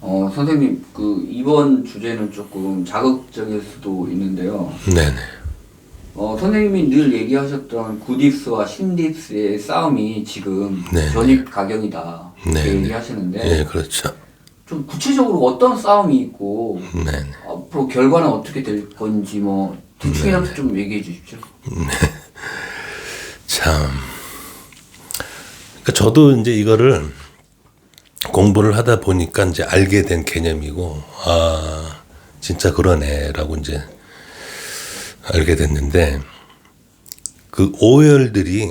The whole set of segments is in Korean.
선생님, 이번 주제는 조금 자극적일 수도 있는데요. 네네. 선생님이 늘 얘기하셨던 굿입스와 신입스의 싸움이 지금 네. 전입가경이다. 네. 이렇게 얘기하시는데, 네, 그렇죠. 좀 구체적으로 어떤 싸움이 있고, 네네. 앞으로 결과는 어떻게 될 건지 대충이라도 네. 좀 얘기해 주십시오. 참. 그러니까 저도 이제 이거를 공부를 하다 보니까 이제 알게 된 개념이고, 진짜 그러네라고 이제 알게 됐는데, 그 오열들이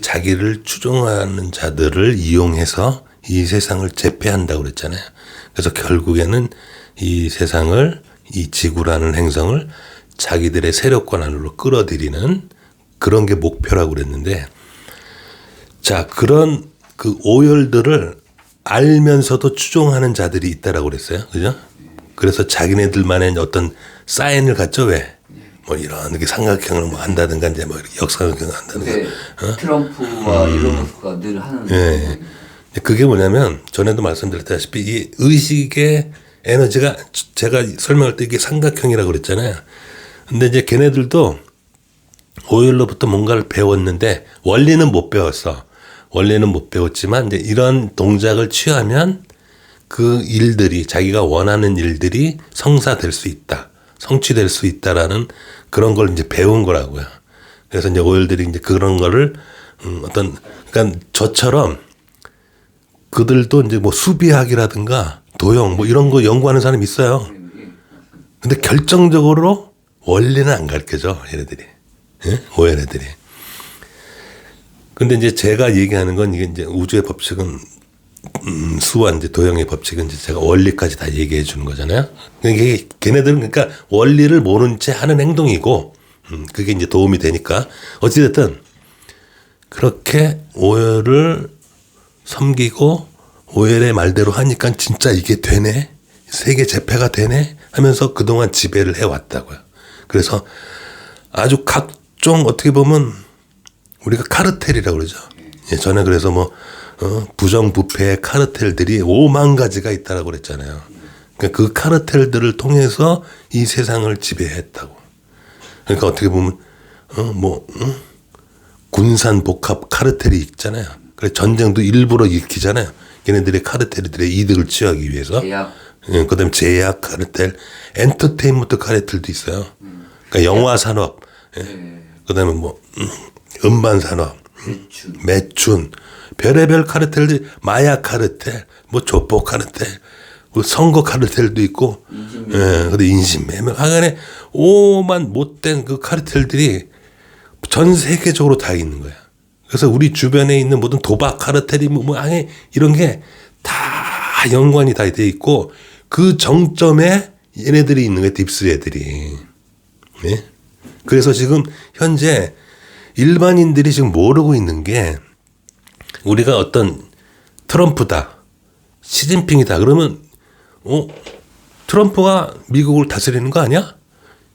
자기를 추종하는 자들을 이용해서 이 세상을 제패한다고 그랬잖아요. 그래서 결국에는 이 세상을, 이 지구라는 행성을 자기들의 세력권 안으로 끌어들이는 그런 게 목표라고 그랬는데, 자, 그런 그 오열들을 알면서도 추종하는 자들이 있다라고 그랬어요. 그죠? 그래서 자기네들만의 어떤 사인을 갖죠, 왜? 뭐 이런 게 삼각형을 뭐 한다든가 이제 뭐 역삼각형을 한다든가. 트럼프와 일론 머스크가 늘 하는. 예. 그게 뭐냐면 전에도 말씀드렸다시피 이 의식의 에너지가 제가 설명할 때 이게 삼각형이라고 그랬잖아요. 근데 이제 걔네들도 오열로부터 뭔가를 배웠는데 원리는 못 배웠어. 원리는 못 배웠지만 이제 이런 동작을 취하면 그 일들이 자기가 원하는 일들이 성사될 수 있다. 성취될 수 있다라는 그런 걸 이제 배운 거라고요. 그래서 이제 오열들이 이제 그런 거를 그러니까 저처럼 그들도 이제 뭐 수비학이라든가 도형 뭐 이런 거 연구하는 사람이 있어요. 근데 결정적으로 원리는 안 가르쳐줘, 얘네들이. 예? 오열 애들이. 근데 이제 제가 얘기하는 건 이게 이제 우주의 법칙은 수와 이제 도형의 법칙은 이제 제가 원리까지 다 얘기해 주는 거잖아요. 이게 걔네들은 그러니까 원리를 모른 채 하는 행동이고, 그게 이제 도움이 되니까 어찌됐든 그렇게 오열을 섬기고 오열의 말대로 하니까 진짜 이게 되네, 세계 제패가 되네 하면서 그동안 지배를 해왔다고요. 그래서 아주 각종 어떻게 보면 우리가 카르텔이라고 그러죠. 예, 전에 그래서 뭐 부정부패의 카르텔들이 5만 가지가 있다라고 그랬잖아요. 그러니까 그 카르텔들을 통해서 이 세상을 지배했다고. 그러니까 어떻게 보면 군산 복합 카르텔이 있잖아요. 그래 전쟁도 일부러 일으키잖아요. 걔네들의 카르텔들의 이득을 취하기 위해서. 제약. 예, 그다음에 제약 카르텔, 엔터테인먼트 카르텔도 있어요. 그러니까 영화 산업, 예. 그다음에 뭐 음반 산업, 매춘, 별의별 카르텔들, 마약 카르텔, 뭐 조폭 카르텔, 뭐 선거 카르텔도 있고, 예, 근데 인신매매, 하여간에 오만 못된 그 카르텔들이 전 세계적으로 다 있는 거야. 그래서 우리 주변에 있는 모든 도박 카르텔이 이런 게 다 연관이 다 돼 있고, 그 정점에 얘네들이 있는 거야, 딥스 애들이. 예? 그래서 지금 현재 일반인들이 지금 모르고 있는 게 우리가 어떤 트럼프다, 시진핑이다 그러면 트럼프가 미국을 다스리는 거 아니야?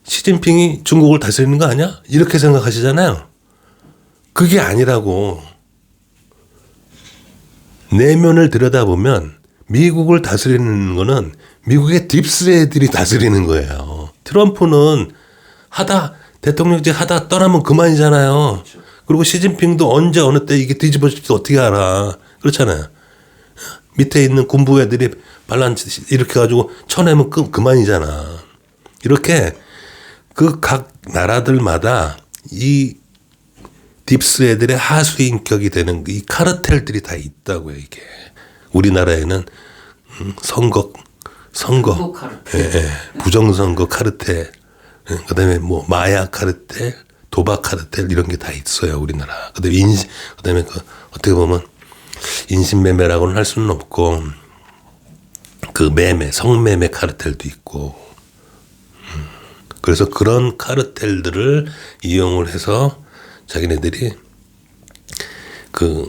시진핑이 중국을 다스리는 거 아니야? 이렇게 생각하시잖아요. 그게 아니라고. 내면을 들여다보면 미국을 다스리는 거는 미국의 딥스 애들이 다스리는 거예요. 트럼프는 대통령직 하다 떠나면 그만이잖아요. 그렇죠. 그리고 시진핑도 언제 어느 때 이게 뒤집어질지 어떻게 알아. 그렇잖아요. 밑에 있는 군부 애들이 반란치 이렇게 가지고 쳐내면 그만이잖아. 이렇게 그 각 나라들마다 이 딥스 애들의 하수인격이 되는 이 카르텔들이 다 있다고요, 이게. 우리나라에는 선거 카르텔. 예, 부정선거 카르텔, 그다음에 뭐 마약 카르텔, 도박 카르텔 이런 게 다 있어요, 우리나라. 그다음에 어떻게 보면 인신매매라고는 할 수는 없고 그 성매매 카르텔도 있고. 그래서 그런 카르텔들을 이용을 해서 자기네들이 그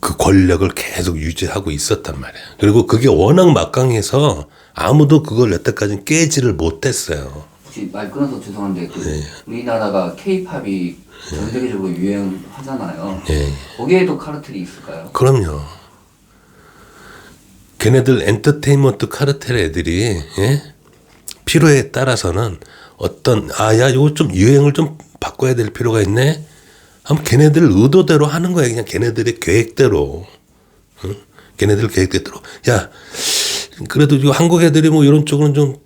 권력을 계속 유지하고 있었단 말이에요. 그리고 그게 워낙 막강해서 아무도 그걸 여태까지 깨지를 못했어요. 혹시 말 끊어서 죄송한데 우리나라가 K-팝이 전 세계적으로 유행하잖아요. 거기에도 카르텔이 있을까요? 그럼요. 걔네들 엔터테인먼트 카르텔 애들이 예? 필요에 따라서는 어떤 야 이거 좀 유행을 좀 바꿔야 될 필요가 있네. 하면 걔네들 의도대로 하는 거야. 그냥 걔네들의 계획대로. 응? 걔네들 계획대로. 야 그래도 이거 한국 애들이 뭐 이런 쪽으로는 좀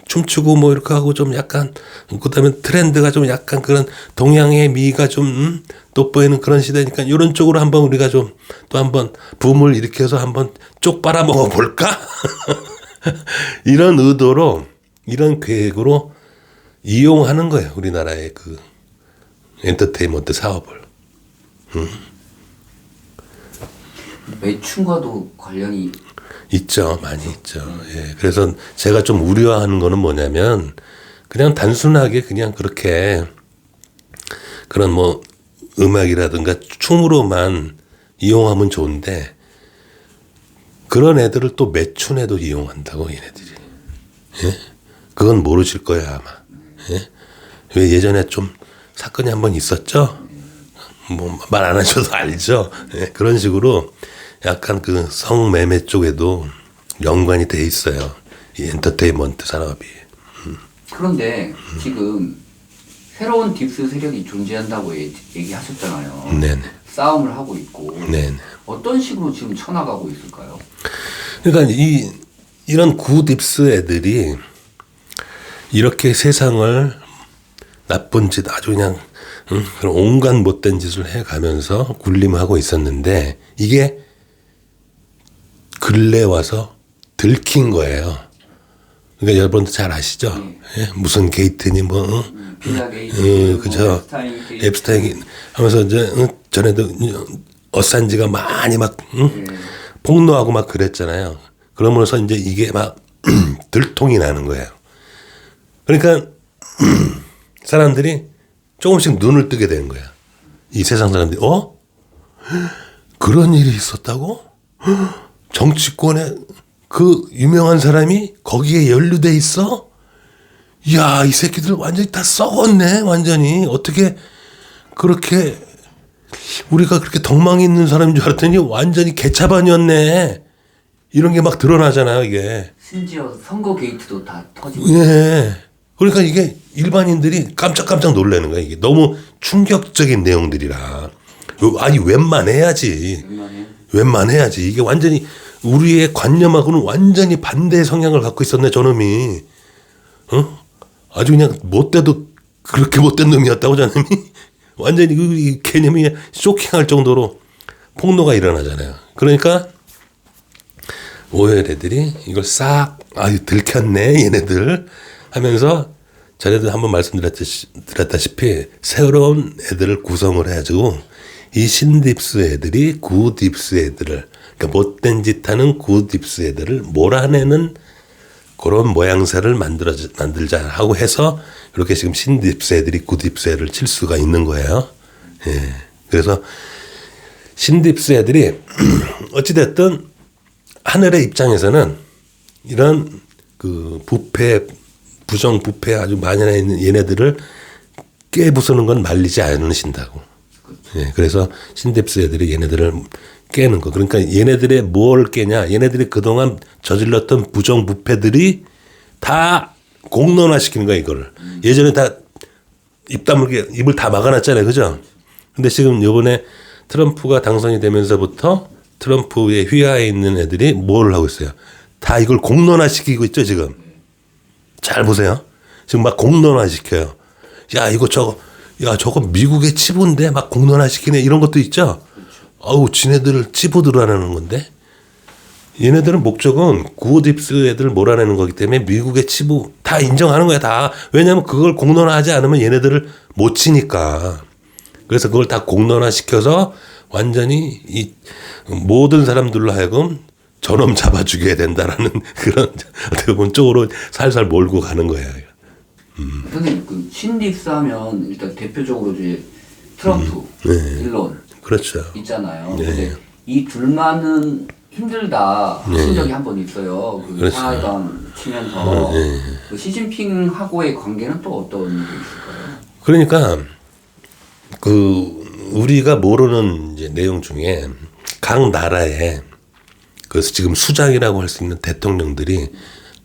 춤추고 뭐 이렇게 하고 좀 약간 그다음에 트렌드가 좀 약간 그런 동양의 미가 좀 돋보이는 그런 시대니까 이런 쪽으로 한번 우리가 좀 또 한번 붐을 일으켜서 한번 쪽 빨아먹어 볼까? 이런 의도로 이런 계획으로 이용하는 거예요. 우리나라의 그 엔터테인먼트 사업을. 매춘과도 관련이 있죠. 많이 있죠. 예. 그래서 제가 좀 우려하는 거는 뭐냐면 그냥 단순하게 그냥 그렇게 그런 뭐 음악이라든가 춤으로만 이용하면 좋은데 그런 애들을 또 매춘에도 이용한다고 얘네들이. 예? 그건 모르실 거예요 아마. 예? 왜 예전에 좀 사건이 한번 있었죠? 뭐 말 안 하셔도 알죠? 예? 그런 식으로 약간 그 성매매 쪽에도 연관이 돼 있어요. 이 엔터테인먼트 산업이. 그런데 지금 새로운 딥스 세력이 존재한다고 얘기하셨잖아요. 네네. 싸움을 하고 있고 네네. 어떤 식으로 지금 쳐나가고 있을까요? 그러니까 이런 구딥스 애들이 이렇게 세상을 나쁜 짓 아주 그냥 그런 온갖 못된 짓을 해가면서 군림하고 있었는데 이게 근래 와서 들킨 거예요. 그러니까 여러분도 잘 아시죠? 예? 무슨 게이트니 뭐 빌라 게이트, 그죠? 앱스타인 게이트. 앱스타인 하면서 이제 전에도 어산지가 많이 막 폭로하고 막 그랬잖아요. 그러면서 이제 이게 막 들통이 나는 거예요. 그러니까 사람들이 조금씩 눈을 뜨게 되는 거야. 이 세상 사람들이 그런 일이 있었다고? 정치권에 그 유명한 사람이 거기에 연루돼 있어? 야, 이 새끼들 완전히 다 썩었네. 완전히 어떻게 그렇게 우리가 그렇게 덕망이 있는 사람인 줄 알았더니 완전히 개차반이었네. 이런 게 막 드러나잖아요, 이게. 심지어 선거 게이트도 다 터지고. 예. 그러니까 이게 일반인들이 깜짝깜짝 놀라는 거야. 이게 너무 충격적인 내용들이라. 아니, 웬만해야지. 웬만해야지. 이게 완전히 우리의 관념하고는 완전히 반대의 성향을 갖고 있었네, 저놈이. 아주 그냥 못돼도 그렇게 못된 놈이었다고, 저놈이. 완전히 이 개념이 쇼킹할 정도로 폭로가 일어나잖아요. 그러니까 오열 애들이 이걸 싹 들켰네 얘네들 하면서 전에도 한번 말씀드렸다시피 새로운 애들을 구성을 해가지고 이 신딥스 애들이 구딥스 애들을 그러니까 못된 짓 하는 구딥스 애들을 몰아내는 그런 모양새를 만들자 하고 해서 이렇게 지금 신딥스 애들이 구딥스 애를 칠 수가 있는 거예요. 예. 그래서 신딥스 애들이 어찌됐든 하늘의 입장에서는 이런 그 부정 부패 아주 만연해 있는 얘네들을 깨부수는 건 말리지 않으신다고. 예. 그래서 신딥스 애들이 얘네들을 깨는 거. 그러니까 얘네들의 뭘 깨냐. 얘네들이 그동안 저질렀던 부정부패들이 다 공론화시키는 거야, 이거를. 예전에 다 입 다물게 입을 다 막아놨잖아요. 그죠? 근데 지금 요번에 트럼프가 당선이 되면서부터 트럼프의 휘하에 있는 애들이 뭘 하고 있어요? 다 이걸 공론화시키고 있죠, 지금. 잘 보세요. 지금 막 공론화시켜요. 야, 저거 미국의 치부인데 막 공론화시키네. 이런 것도 있죠? 아우, 지네들을 치부들어내는 건데. 얘네들은 목적은 구딥스 애들을 몰아내는 거기 때문에 미국의 치부 다 인정하는 거야, 다. 왜냐하면 그걸 공론화하지 않으면 얘네들을 못 치니까. 그래서 그걸 다 공론화시켜서 완전히 이 모든 사람들로 하여금 저놈 잡아 죽여야 된다라는 그런 어떻게 보면 쪽으로 살살 몰고 가는 거야. 선생님, 그 신딥스 하면 일단 대표적으로 이제 트럼프, 일론 그렇죠. 있잖아요. 네. 근데 이 둘만은 힘들다 하신 적이 한 번 있어요. 그 그렇죠. 상하이방 치면서 그 시진핑하고의 관계는 또 어떤 게 있을까요? 그러니까 그 우리가 모르는 이제 내용 중에 각 나라의 그래서 지금 수장이라고 할 수 있는 대통령들이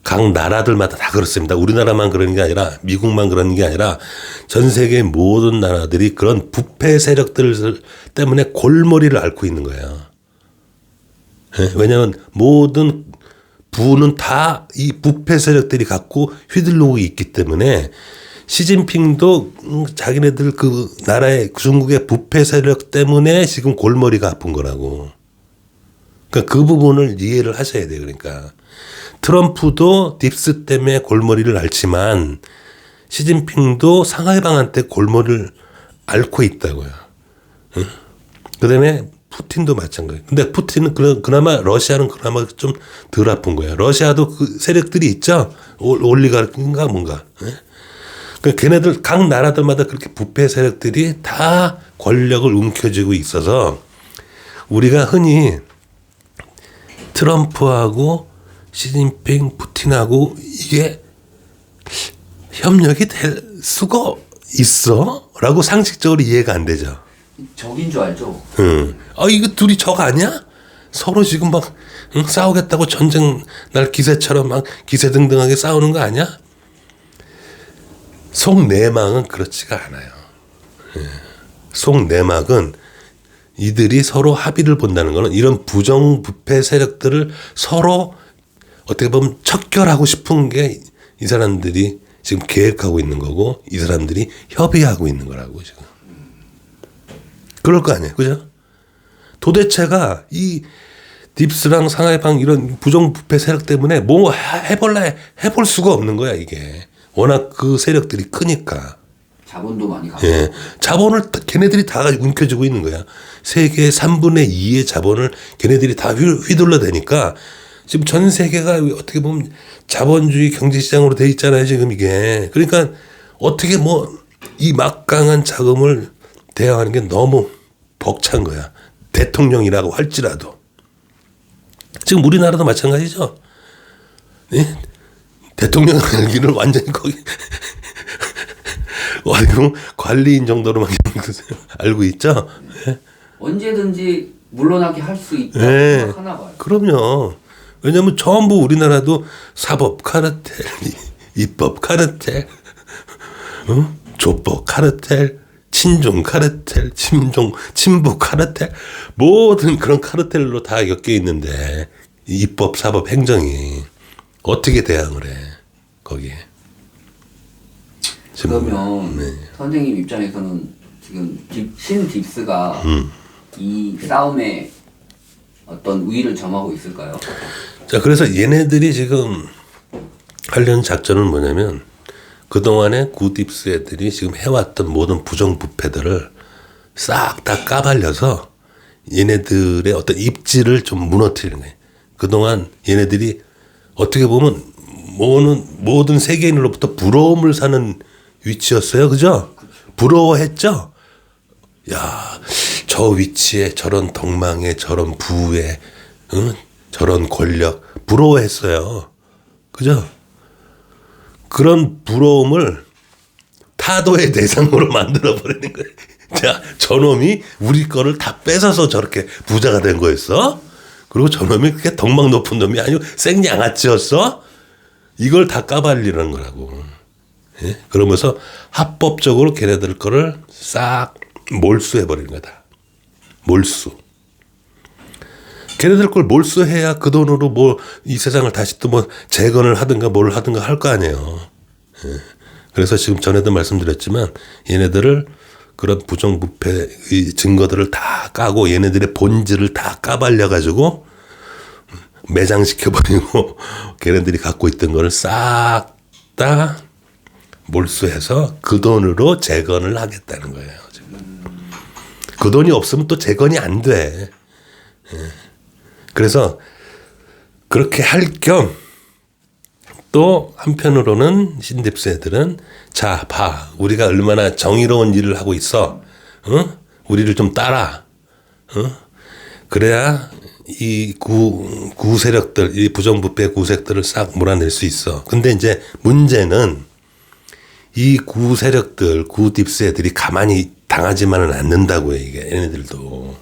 각 나라들마다 다 그렇습니다. 우리나라만 그러는 게 아니라 미국만 그러는 게 아니라 전 세계 모든 나라들이 그런 부패 세력들 때문에 골머리를 앓고 있는 거예요. 왜냐하면 모든 부는 다 이 부패 세력들이 갖고 휘둘르고 있기 때문에 시진핑도 자기네들 그 나라의 중국의 부패 세력 때문에 지금 골머리가 아픈 거라고. 그러니까 그 부분을 이해를 하셔야 돼요. 그러니까 트럼프도 딥스 때문에 골머리를 앓지만 시진핑도 상하이방한테 골머리를 앓고 있다고요. 응? 그다음에 푸틴도 마찬가지. 근데 푸틴은 그나마 러시아는 그나마 좀 덜 아픈 거예요. 러시아도 그 세력들이 있죠. 올리가르크인가 뭔가. 그 걔네들 각 나라들마다 그렇게 부패 세력들이 다 권력을 움켜쥐고 있어서 우리가 흔히 트럼프하고 시진핑, 푸틴하고 이게 협력이 될 수가 있어? 라고 상식적으로 이해가 안 되죠. 적인 줄 알죠? 이거 둘이 적 아니야? 서로 지금 막 싸우겠다고 전쟁 날 기세처럼 막 기세등등하게 싸우는 거 아니야? 속내막은 그렇지가 않아요. 속내막은 이들이 서로 합의를 본다는 거는 이런 부정부패 세력들을 서로 어떻게 보면 척결하고 싶은 게 이 사람들이 지금 계획하고 있는 거고 이 사람들이 협의하고 있는 거라고 지금. 그럴 거 아니에요. 그죠? 도대체가 이 딥스랑 상하이방 이런 부정부패 세력 때문에 뭐 해볼 수가 없는 거야 이게. 워낙 그 세력들이 크니까. 자본도 많이 갖고. 예. 자본을 걔네들이 다 움켜쥐고 있는 거야. 세계의 3분의 2의 자본을 걔네들이 다 휘둘러 대니까 지금 전 세계가 어떻게 보면 자본주의 경제시장으로 돼 있잖아요, 지금 이게. 그러니까 어떻게 뭐 이 막강한 자금을 대응하는 게 너무 벅찬 거야. 대통령이라고 할지라도. 지금 우리나라도 마찬가지죠. 예? 대통령 알기를 완전히 거기 관리인 정도로만 알고 있죠. 예? 언제든지 물러나게 할 수 있다고 예. 생각하나 봐요. 그럼요. 왜냐하면 전부 우리나라도 사법 카르텔, 입법 카르텔, 조법 카르텔, 친중 카르텔, 친북 카르텔, 모든 그런 카르텔로 다 엮여 있는데 입법, 사법, 행정이 어떻게 대항을 해 거기에? 그러면 네. 선생님 입장에서는 지금 신 딥스가 이 싸움에 어떤 우위를 점하고 있을까요? 자, 그래서 얘네들이 지금 하려는 작전은 뭐냐면 그동안에 구딥스 애들이 지금 해왔던 모든 부정부패들을 싹 다 까발려서 얘네들의 어떤 입지를 좀 무너뜨리는 거예요. 그동안 얘네들이 어떻게 보면 모든 세계인으로부터 부러움을 사는 위치였어요. 그죠? 부러워했죠? 야, 저 위치에 저런 덕망에 저런 부에 저런 권력 부러워했어요. 그죠? 그런 부러움을 타도의 대상으로 만들어버리는 거예요. 자, 저놈이 우리 거를 다 뺏어서 저렇게 부자가 된 거였어? 그리고 저놈이 그게 덕망 높은 놈이 아니고 생양아치였어? 이걸 다 까발리는 거라고. 예? 그러면서 합법적으로 걔네들 거를 싹 몰수해버리는 거다. 몰수. 걔네들 걸 몰수해야 그 돈으로 뭐 이 세상을 다시 또 뭐 재건을 하든가 뭘 하든가 할 거 아니에요. 예. 그래서 지금 전에도 말씀드렸지만 얘네들을 그런 부정부패의 증거들을 다 까고 얘네들의 본질을 다 까발려가지고 매장시켜버리고 걔네들이 갖고 있던 거를 싹 다 몰수해서 그 돈으로 재건을 하겠다는 거예요. 그 돈이 없으면 또 재건이 안 돼. 그래서 그렇게 할 겸 또 한편으로는 신딥스 애들은 자, 봐. 우리가 얼마나 정의로운 일을 하고 있어. 우리를 좀 따라. 그래야 이 구세력들, 이 부정부패 구세력들을 싹 몰아낼 수 있어. 근데 이제 문제는 이 구세력들, 구딥스 애들이 가만히 당하지만은 않는다고요. 이게 얘네들도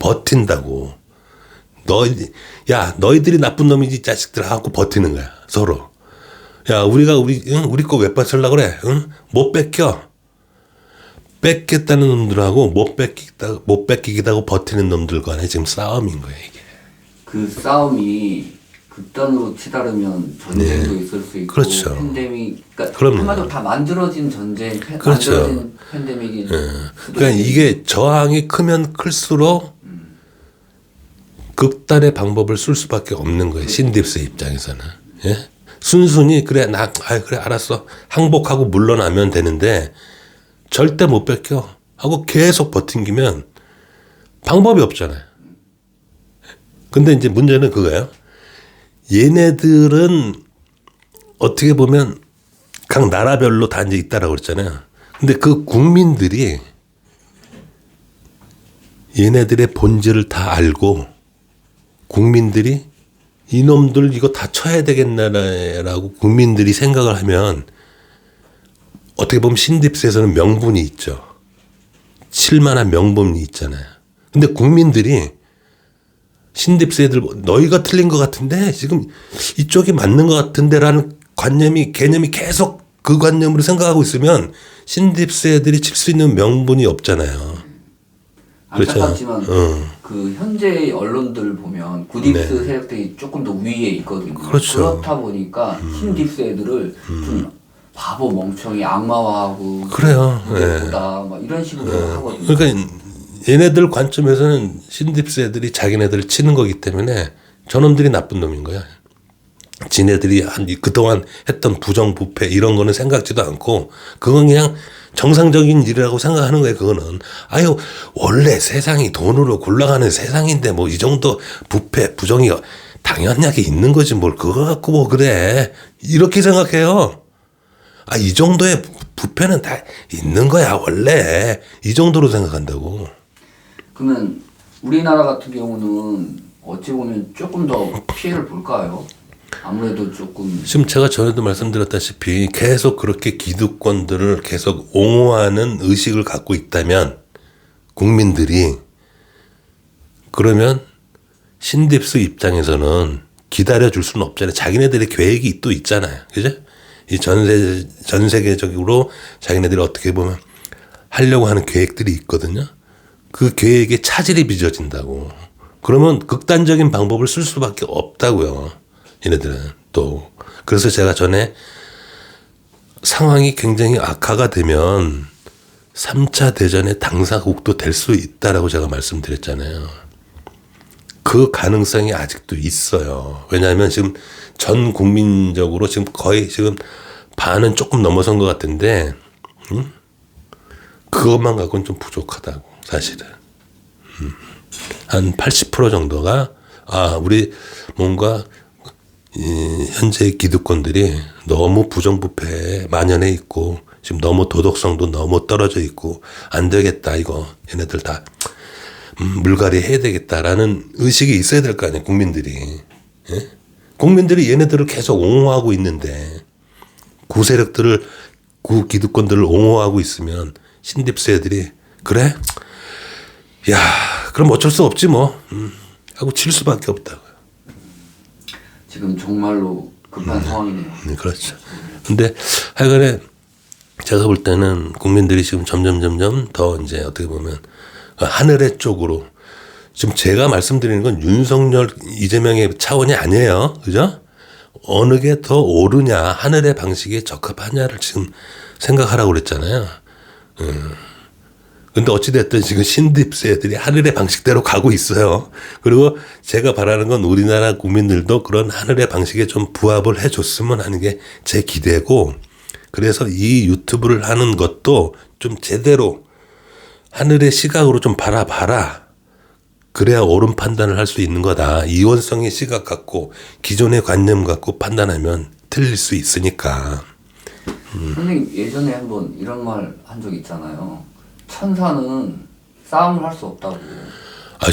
버틴다고. 너희들이 나쁜 놈이지 이 자식들 하고 버티는 거야 서로. 야 우리 거 왜 뺏으려고 그래? 응? 못 뺏겨. 뺏겠다는 놈들하고 못 뺏기겠다고 버티는 놈들 간에 지금 싸움인 거야 이게. 그 싸움이 극단으로 치달으면 전쟁도 있을 수 있고 그렇죠. 팬데믹, 그러니까 그럼요. 한마디로 다 만들어진 전쟁, 그렇죠. 만들어진 팬데믹이. 그러니까 이게 저항이 크면 클수록 극단의 방법을 쓸 수밖에 없는 거예요. 신딥스의 입장에서는. 예? 순순히 그래 알았어 항복하고 물러나면 되는데 절대 못 뺏겨 하고 계속 버팅기면 방법이 없잖아요. 근데 이제 문제는 그거예요. 얘네들은 어떻게 보면 각 나라별로 다 이제 있다라고 그랬잖아요. 근데 그 국민들이 얘네들의 본질을 다 알고 국민들이 이놈들 이거 다 쳐야 되겠나라고 국민들이 생각을 하면 어떻게 보면 신딥스에서는 명분이 있죠. 칠만한 명분이 있잖아요. 근데 국민들이 신딥스 애들 너희가 틀린 것 같은데 지금 이쪽이 맞는 것 같은데라는 개념이 계속 그 관념으로 생각하고 있으면 신딥스 애들이 칠 수 있는 명분이 없잖아요. 안타깝지만 그 현재 언론들 보면 구딥스 세력들이 조금 더 위에 있거든요. 그렇죠. 그렇다 보니까 신딥스 애들을 좀 바보 멍청이 악마화하고 그래요. 보다 막 이런 식으로 하거든요. 그러니까 얘네들 관점에서는 신딥스 애들이 자기네들을 치는 거기 때문에 저놈들이 나쁜 놈인 거야. 지네들이 그동안 했던 부정부패 이런 거는 생각지도 않고 그건 그냥 정상적인 일이라고 생각하는 거예요. 그거는 아유 원래 세상이 돈으로 굴러가는 세상인데 뭐 이 정도 부패 부정이 당연하게 있는 거지 뭘 그거 갖고 뭐 그래 이렇게 생각해요. 이 정도의 부패는 다 있는 거야 원래 이 정도로 생각한다고. 그러면 우리나라 같은 경우는 어찌 보면 조금 더 피해를 볼까요? 아무래도 조금 지금 제가 전에도 말씀드렸다시피 계속 그렇게 기득권들을 계속 옹호하는 의식을 갖고 있다면 국민들이 그러면 신딥스 입장에서는 기다려줄 수는 없잖아요. 자기네들의 계획이 또 있잖아요. 그죠? 이 전 세계적으로 자기네들이 어떻게 보면 하려고 하는 계획들이 있거든요. 그 계획에 차질이 빚어진다고. 그러면 극단적인 방법을 쓸 수밖에 없다고요. 얘네들은 또. 그래서 제가 전에 상황이 굉장히 악화가 되면 3차 대전의 당사국도 될 수 있다라고 제가 말씀드렸잖아요. 그 가능성이 아직도 있어요. 왜냐하면 지금 전 국민적으로 지금 거의 지금 반은 조금 넘어선 것 같은데, 그것만 갖고는 좀 부족하다고, 사실은. 한 80% 정도가, 우리 뭔가, 현재 기득권들이 너무 부정부패에 만연해 있고, 지금 너무 도덕성도 너무 떨어져 있고, 안 되겠다, 이거. 얘네들 다, 물갈이 해야 되겠다라는 의식이 있어야 될 거 아니에요, 국민들이. 예? 국민들이 얘네들을 계속 옹호하고 있는데, 구기득권들을 옹호하고 있으면, 신딥스 애들이, 그래? 야, 그럼 어쩔 수 없지 뭐. 하고 칠 수밖에 없다고요. 지금 정말로 급한 상황이네요. 그렇죠. 근데 하여간에 제가 볼 때는 국민들이 지금 점점 더 이제 어떻게 보면 하늘의 쪽으로 지금 제가 말씀드리는 건 윤석열, 이재명의 차원이 아니에요. 그죠? 어느 게 더 옳으냐, 하늘의 방식에 적합하냐를 지금 생각하라고 그랬잖아요. 근데 어찌됐든 지금 신딥스 애들이 하늘의 방식대로 가고 있어요. 그리고 제가 바라는 건 우리나라 국민들도 그런 하늘의 방식에 좀 부합을 해줬으면 하는 게 제 기대고, 그래서 이 유튜브를 하는 것도 좀 제대로 하늘의 시각으로 좀 바라봐라. 그래야 옳은 판단을 할 수 있는 거다. 이원성의 시각 갖고 기존의 관념 갖고 판단하면 틀릴 수 있으니까. 선생님 예전에 한번 이런 말 한 적 있잖아요. 천사는 싸움을 할 수 없다고.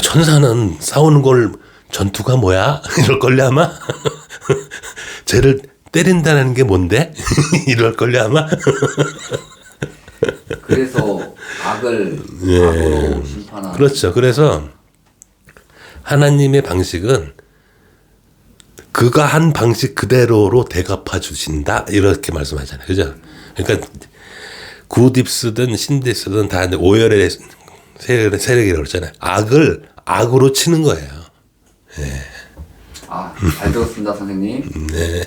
천사는 싸우는 걸 전투가 뭐야? 이럴걸요 아마? 쟤를 때린다는 게 뭔데? 이럴걸요 아마? 그래서 악을 악으로 심판하는. 그렇죠. 그래서 하나님의 방식은 그가 한 방식 그대로로 대갚아 주신다 이렇게 말씀하잖아요. 그죠? 그러니까 굿입스든 신딥스든 다 오열의 세력이라고 그러잖아요. 악을 악으로 치는 거예요. 잘 들었습니다, 선생님. 네.